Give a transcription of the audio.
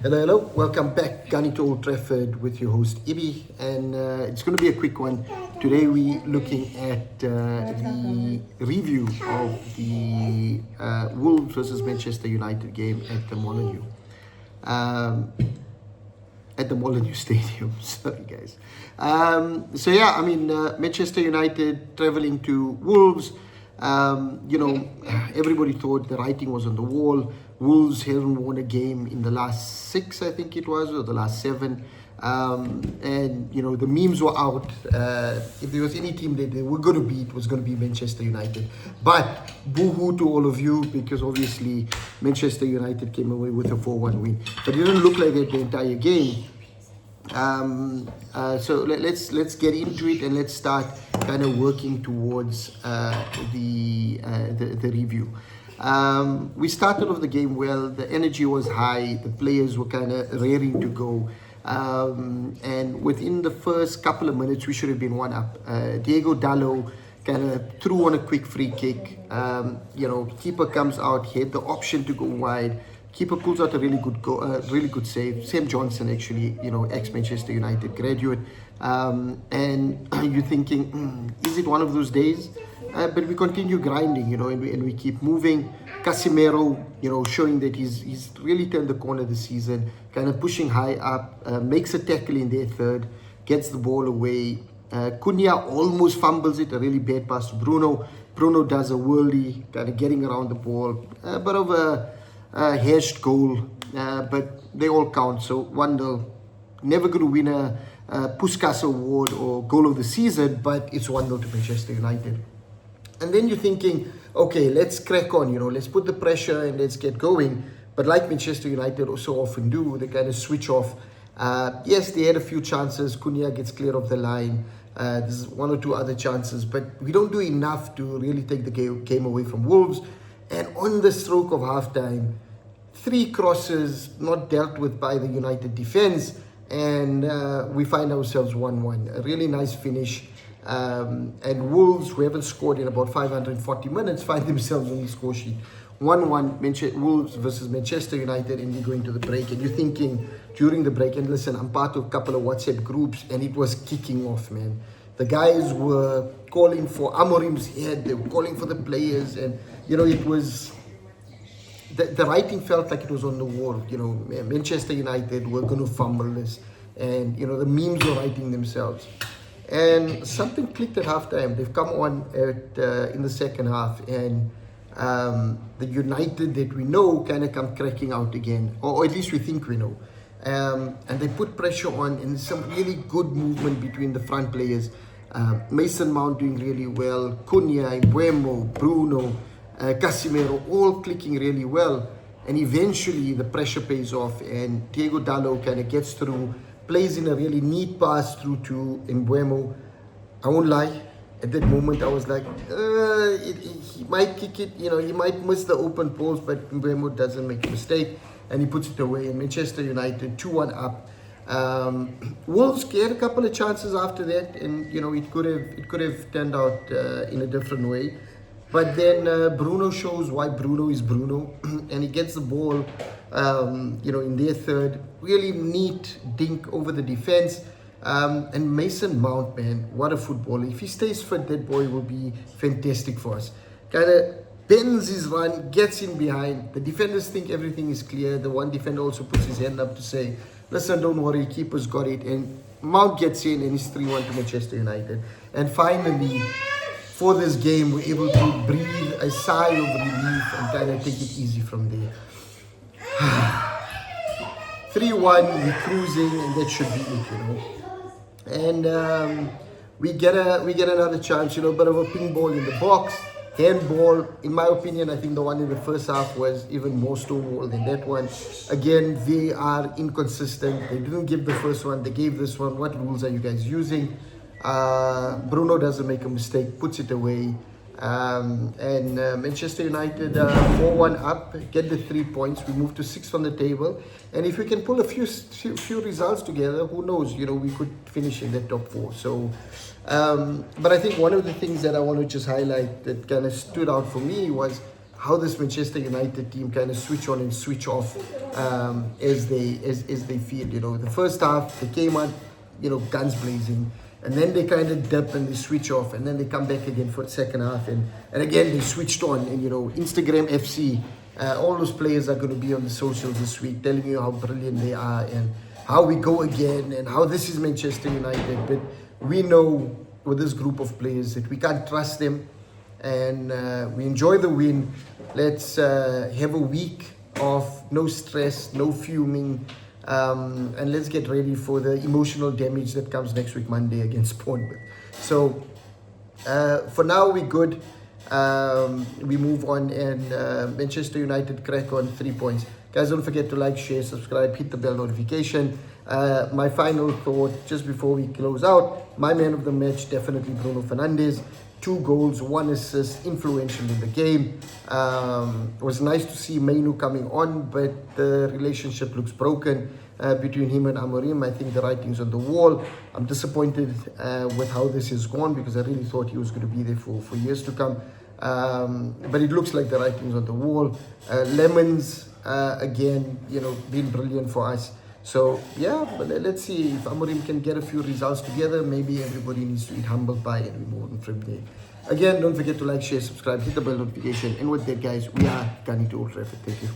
Hello, hello. Welcome back, Gunning to Old Trafford with your host, Ibi. And it's going to be a quick one. Today we're looking at the review of the Wolves versus Manchester United game at the Molineux. At the Molineux Stadium. Sorry, guys. Manchester United traveling to Wolves. Everybody thought the writing was on the wall. Wolves haven't won a game in the last 6, I think it was, or the last 7. The memes were out. If there was any team that they were going to beat, it was going to be Manchester United. But boo-hoo to all of you, because obviously Manchester United came away with a 4-1 win. But it didn't look like that the entire game. So let's get into it and let's start kind of working towards the review. We started off the game well. The energy was high. The players were kind of raring to go. And within the first couple of minutes, we should have been 1-up. Diego Dalot kind of threw on a quick free kick. Keeper comes out. He had the option to go wide. Keeper pulls out a really good save. Sam Johnson, actually, ex-Manchester United graduate. And you're thinking, is it one of those days? But we continue grinding, and we keep moving. Casemiro, showing that he's really turned the corner this season, kind of pushing high up, makes a tackle in their third, gets the ball away. Cunha almost fumbles it, a really bad pass to Bruno. Bruno does a whirly, kind of getting around the ball. A bit of a hashed goal, but they all count. So 1-0. Never going to win a Puskas Award or goal of the season, but it's 1-0 to Manchester United. And then you're thinking, okay, let's crack on, let's put the pressure and let's get going. But like Manchester United so often do, they kind of switch off. Yes, they had a few chances. Cunha gets clear of the line. There's 1 or 2 other chances, but we don't do enough to really take the game away from Wolves. And on the stroke of halftime, 3 crosses not dealt with by the United defense, and we find ourselves 1-1. A really nice finish. And Wolves, who haven't scored in about 540 minutes, find themselves on the score sheet. 1-1, Wolves versus Manchester United, and we go into the break. And you're thinking during the break, and listen, I'm part of a couple of WhatsApp groups, and it was kicking off, man. The guys were calling for Amorim's head. They were calling for the players, and it was the writing felt like it was on the wall. Manchester United were going to fumble this, and the memes were writing themselves. And something clicked at halftime. They've come on in the second half, and the United that we know kind of come cracking out again, or at least we think we know. And they put pressure on, and some really good movement between the front players. Mason Mount doing really well, Cunha, Mbeumo, Bruno, Casemiro, all clicking really well. And eventually the pressure pays off, and Diego Dalot kind of gets through, plays in a really neat pass through to Mbeumo. I won't lie, at that moment I was like, he might kick it, he might miss the open post, but Mbeumo doesn't make a mistake, and he puts it away. And Manchester United 2-1 up. Wolves had a couple of chances after that, and it could have turned out in a different way. But then Bruno shows why Bruno is Bruno, and he gets the ball, in their third. Really neat dink over the defense. And Mason Mount, man, what a footballer. If he stays fit, that boy will be fantastic for us. Kind of bends his run, gets in behind. The defenders think everything is clear. The one defender also puts his hand up to say, listen, don't worry, keeper's got it. And Mount gets in, and it's 3-1 to Manchester United. And finally, for this game, we're able to breathe a sigh of relief and kind of take it easy from there. 3-1, we're cruising, and that should be it, And we get another chance, a bit of a ping ball in the box. Handball, in my opinion, I think the one in the first half was even more stonewall than that one. Again, they are inconsistent. They didn't give the first one, they gave this one. What rules are you guys using? Bruno doesn't make a mistake, puts it away. And Manchester United 4-1 up, get the 3 points. We move to 6th on the table, and if we can pull a few results together, who knows? We could finish in the top 4. So, but I think one of the things that I want to just highlight that kind of stood out for me was how this Manchester United team kind of switch on and switch off as they feel. You know, the first half they came on, you know, guns blazing, and then they kind of dip and they switch off, and then they come back again for the second half, and again they switched on. And you know, Instagram FC, all those players are going to be on the socials this week telling you how brilliant they are and how we go again and how this is Manchester United. But we know with this group of players that we can't trust them, and we enjoy the win. Let's have a week of no stress, no fuming, and let's get ready for the emotional damage that comes next week Monday against Bournemouth. So for now we're good. We move on, and Manchester United crack on 3 points. Guys, don't forget to like, share, subscribe, hit the bell notification. My final thought just before we close out, my man of the match, definitely Bruno Fernandes. 2 goals, 1 assist, influential in the game. It was nice to see Mainu coming on, but the relationship looks broken between him and Amorim. I think the writing's on the wall. I'm disappointed with how this has gone, because I really thought he was going to be there for years to come. But it looks like the writing's on the wall. Lemons, again, you know, been brilliant for us. So yeah, but let's see if Amorim can get a few results together. Maybe everybody needs to eat humble pie and we move on from there. Again, don't forget to like, share, subscribe, hit the bell notification. And with that, guys, we are going to Old Trafford. Thank you.